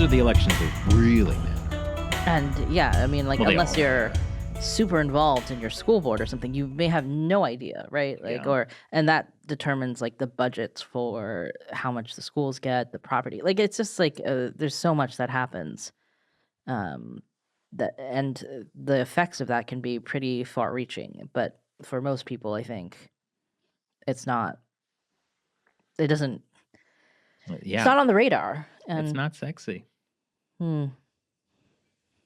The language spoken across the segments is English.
are the elections that really matter. And yeah, I mean, like, Well, they unless all you're super involved in your school board or something, you may have no idea, right? Like, Yeah. and that determines like the budgets for how much the schools get, the property. Like, it's just like there's so much that happens, the effects of that can be pretty far-reaching. But for most people, I think it's not. It doesn't. Yeah. It's not on the radar. It's And not sexy.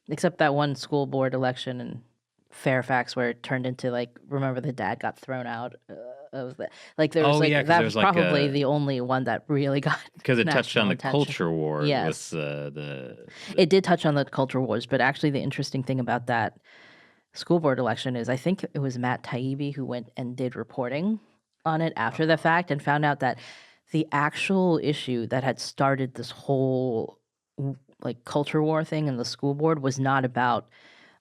except that one school board election in Fairfax where it turned into like, remember the dad got thrown out of the, like there was Oh, like yeah, 'cause that there was was, like, probably a- the only one that really got Because it touched on national the attention. culture war Yes. with the It did touch on the culture wars, but actually the interesting thing about that school board election is I think it was Matt Taibbi who went and did reporting on it after the fact and found out that the actual issue that had started this whole like culture war thing in the school board was not about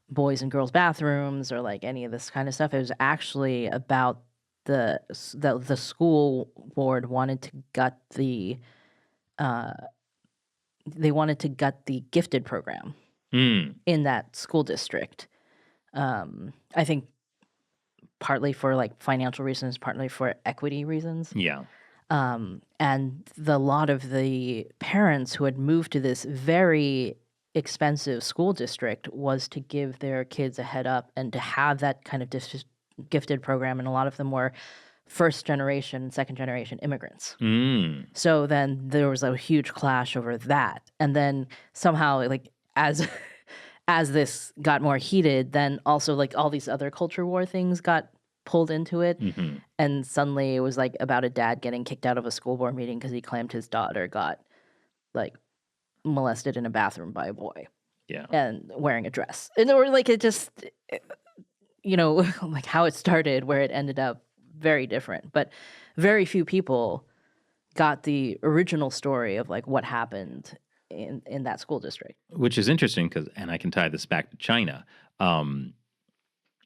boys and girls bathrooms or like any of this kind of stuff. It was actually about the school board wanted to gut the they wanted to gut the gifted program in that school district. I think partly for like financial reasons, partly for equity reasons. Yeah. And a lot of the parents who had moved to this very expensive school district was to give their kids a head up and to have that kind of gifted program. And a lot of them were first generation, second generation immigrants. So then there was a huge clash over that. And then somehow, like, as this got more heated, then also like all these other culture war things got pulled into it. And suddenly it was like about a dad getting kicked out of a school board meeting because he claimed his daughter got like molested in a bathroom by a boy. Yeah. And wearing a dress. And or like it just, you know, like how it started, where it ended up, very different. But very few people got the original story of like what happened in that school district. Which is interesting because, and I can tie this back to China.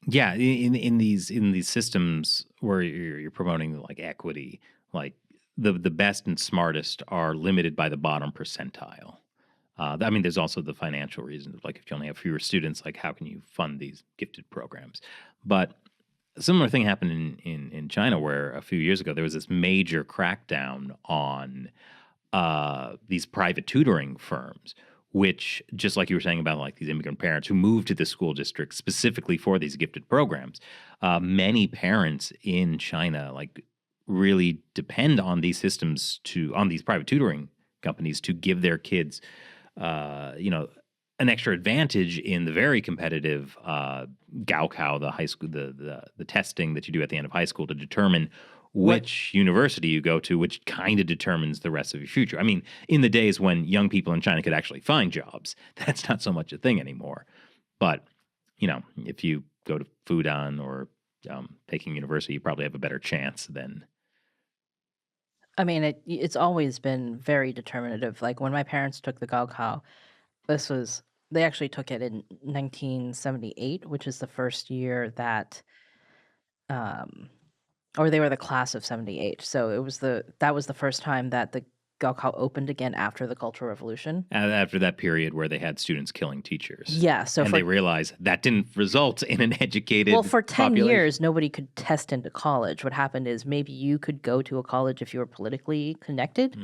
Yeah, in these systems where you're promoting like equity, like the best and smartest are limited by the bottom percentile. I mean, there's also the financial reasons, like if you only have fewer students, like how can you fund these gifted programs? But a similar thing happened in China, where a few years ago there was this major crackdown on these private tutoring firms, which, just like you were saying about like these immigrant parents who moved to the school district specifically for these gifted programs, many parents in China like really depend on these systems on these private tutoring companies to give their kids, an extra advantage in the very competitive Gaokao, the high school, the testing that you do at the end of high school to determine which university you go to, which kind of determines the rest of your future. I mean, in the days when young people in China could actually find jobs, that's not so much a thing anymore. But, if you go to Fudan or Peking University, you probably have a better chance than... I mean, it's always been very determinative. Like when my parents took the Gaokao, they actually took it in 1978, which is the first year that... or they were the class of 78. So that was the first time that the Gaokao opened again after the Cultural Revolution. After that period where they had students killing teachers. Yeah. So they realized that didn't result in an educated for 10 population. years, nobody could test into college. What happened is maybe you could go to a college if you were politically connected.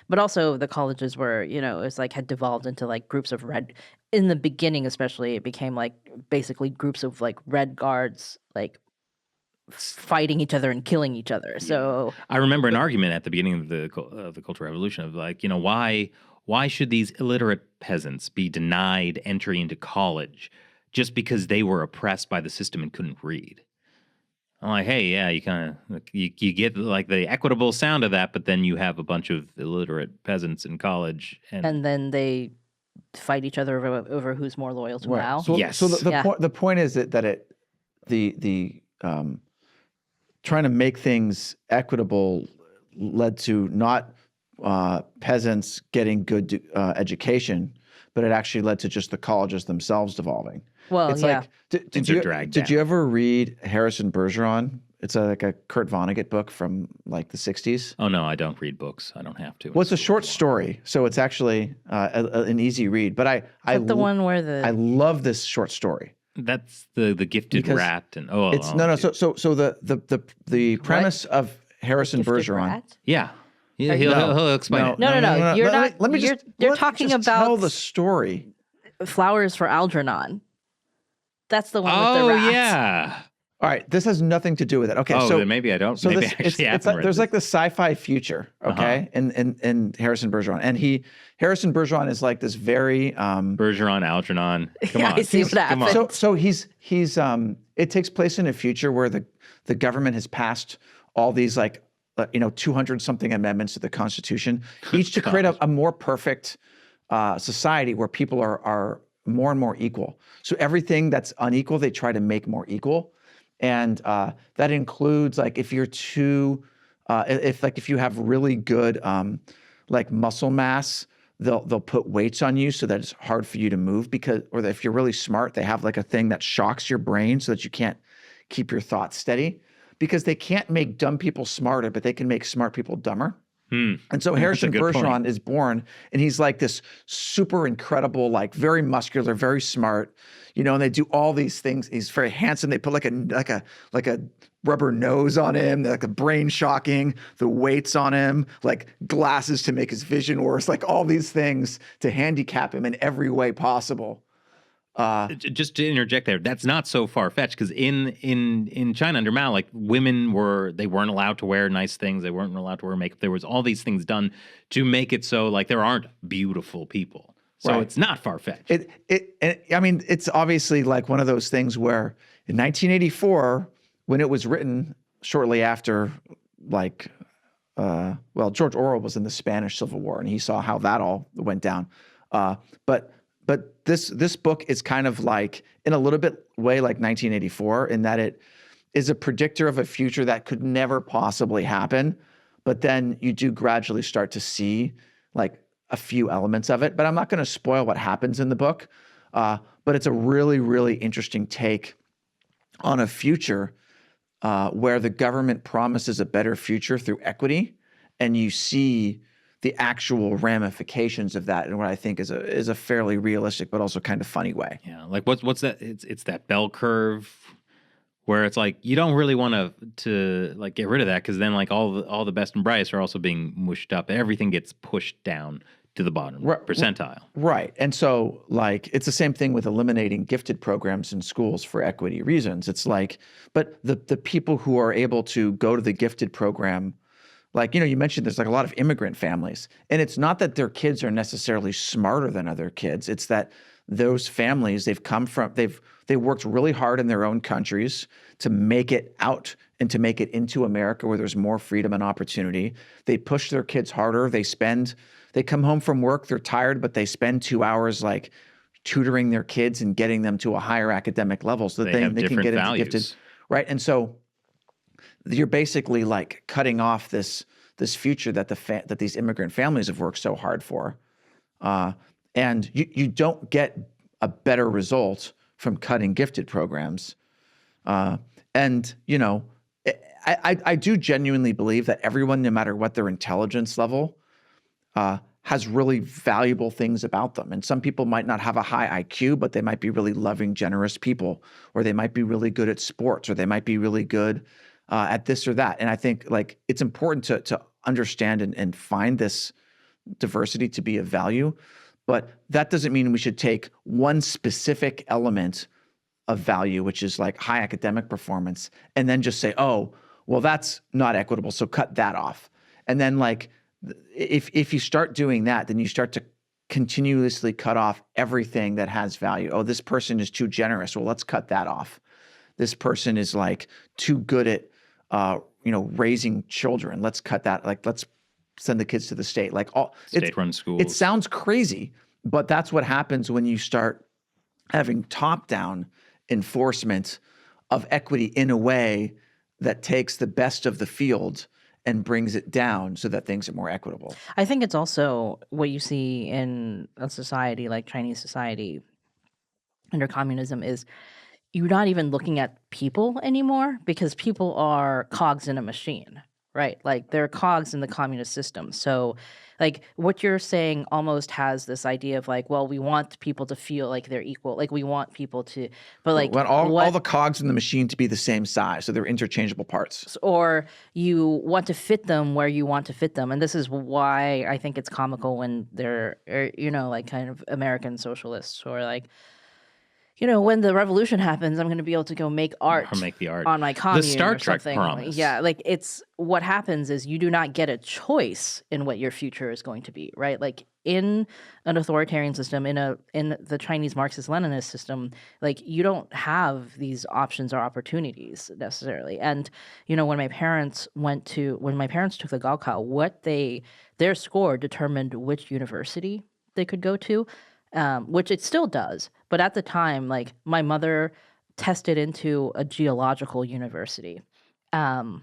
But also the colleges were, it was like had devolved into like groups of red. In the beginning especially, it became like basically groups of like red guards, like fighting each other and killing each other. So I remember an argument at the beginning of the Cultural Revolution of like, why should these illiterate peasants be denied entry into college just because they were oppressed by the system and couldn't read? I'm like, hey, yeah, you kind of you get like the equitable sound of that, but then you have a bunch of illiterate peasants in college, and then they fight each other over who's more loyal to Mao. So, yes. So the point is that the trying to make things equitable led to not peasants getting good education, but it actually led to just the colleges themselves devolving. Well, it's yeah. like, did you ever read Harrison Bergeron It's like a Kurt Vonnegut book from like the 60s. Oh no, I don't read books. I don't have to. Well, it's a short story, so it's actually an easy read. But Is that the one where I love this short story. That's the gifted Because rat and It's no. So the premise of Harrison Gifted Bergeron. Rat? yeah. He'll explain it. No. You're not. Let me just You're let me talking just about tell the story. Flowers for Algernon. That's the one with the rat. Oh yeah. All right, this has nothing to do with it. Okay, Oh, so then maybe I don't. so Maybe this, I actually it's haven't like, read there's this. like the sci-fi future, okay, in Harrison Bergeron, and Harrison Bergeron is like this very Bergeron, Algernon. Come on. I see what Come on. happened. so he's it takes place in a future where the government has passed all these like 200 something amendments to the Constitution, each to create a more perfect society where people are more and more equal. So everything that's unequal, they try to make more equal. And that includes like if you're too, if you have really good like muscle mass, they'll put weights on you so that it's hard for you to move or if you're really smart, they have like a thing that shocks your brain so that you can't keep your thoughts steady, because they can't make dumb people smarter, but they can make smart people dumber. And so Harrison Bergeron is born, and he's like this super incredible, like very muscular, very smart, and they do all these things. He's very handsome. They put like a rubber nose on him, like a brain shocking, the weights on him, like glasses to make his vision worse, like all these things to handicap him in every way possible. Just to interject there, that's not so far fetched, because in China under Mao, like women weren't allowed to wear nice things, they weren't allowed to wear makeup. There was all these things done to make it so like there aren't beautiful people. So Right. it's not far fetched. I mean, it's obviously like one of those things where in 1984, when it was written shortly after, like, George Orwell was in the Spanish Civil War, and he saw how that all went down. But this book is kind of like, in a little bit way, like 1984, in that it is a predictor of a future that could never possibly happen. But then you do gradually start to see like a few elements of it. But I'm not going to spoil what happens in the book. But it's a really, really interesting take on a future where the government promises a better future through equity, and you see the actual ramifications of that in what I think is a fairly realistic but also kind of funny way. Yeah, like what's that? It's that bell curve where it's like you don't really want to like get rid of that, because then like all the best and brightest are also being mushed up. Everything gets pushed down to the bottom percentile. Right. And so like it's the same thing with eliminating gifted programs in schools for equity reasons. It's like, but the people who are able to go to the gifted program, like, you mentioned there's like a lot of immigrant families, and it's not that their kids are necessarily smarter than other kids. It's that those families, they worked really hard in their own countries to make it out and to make it into America where there's more freedom and opportunity. They push their kids harder. They come home from work, they're tired, but they spend 2 hours like tutoring their kids and getting them to a higher academic level so that they can get into gifted. Right. And so you're basically like cutting off this future that that these immigrant families have worked so hard for, and you don't get a better result from cutting gifted programs. And I do genuinely believe that everyone, no matter what their intelligence level, has really valuable things about them. And some people might not have a high IQ, but they might be really loving, generous people, or they might be really good at sports, or they might be really good at this or that. And I think like it's important to understand and find this diversity to be of value, but that doesn't mean we should take one specific element of value, which is like high academic performance, and then just say, oh, well, that's not equitable, so cut that off. And then like if you start doing that, then you start to continuously cut off everything that has value. Oh, this person is too generous. Well, let's cut that off. This person is like too good at raising children. Let's cut that. Like, let's send the kids to the state. Like all State-run schools. It sounds crazy, but that's what happens when you start having top-down enforcement of equity in a way that takes the best of the field and brings it down so that things are more equitable. I think it's also what you see in a society like Chinese society under communism is you're not even looking at people anymore because people are cogs in a machine, right? Like they're cogs in the communist system. So like what you're saying almost has this idea of like, well, we want people to feel like they're equal. Like we want people to, but We like want all the cogs in the machine to be the same size, so they're interchangeable parts. or you want to fit them where you want to fit them. And this is why I think it's comical when they're, like kind of American socialists or like, when the revolution happens, I'm going to be able to go make art Or make the art. on my commune The Star or Trek something. promise. Yeah, like it's what happens is you do not get a choice in what your future is going to be, right? Like in an authoritarian system, in the Chinese Marxist-Leninist system, like you don't have these options or opportunities necessarily. And when my parents took the Gaokao, their score determined which university they could go to. Which it still does. But at the time, like my mother tested into a geological university. And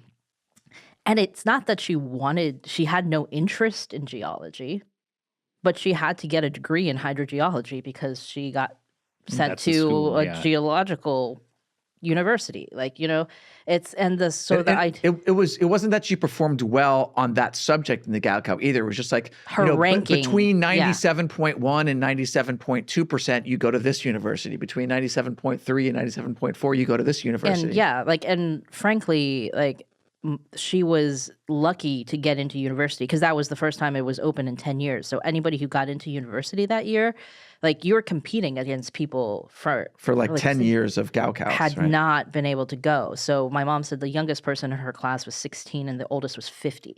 it's not that she had no interest in geology, but she had to get a degree in hydrogeology because she got sent That's the to school, a yeah. geological university. Like, it's and the so And- the and idea it wasn't that she performed well on that subject in the Gaokao either. It was just like Her ranking, between yeah. 97.1 and 97.2%, you go to this university. Between 97.3 and 97.4, you go to this university. And yeah, and frankly, she was lucky to get into university because that was the first time it was open in 10 years. So anybody who got into university that year, like you were competing against people for like 10 years of Gaokaos, had right? not been able to go. So my mom said the youngest person in her class was 16 and the oldest was 50.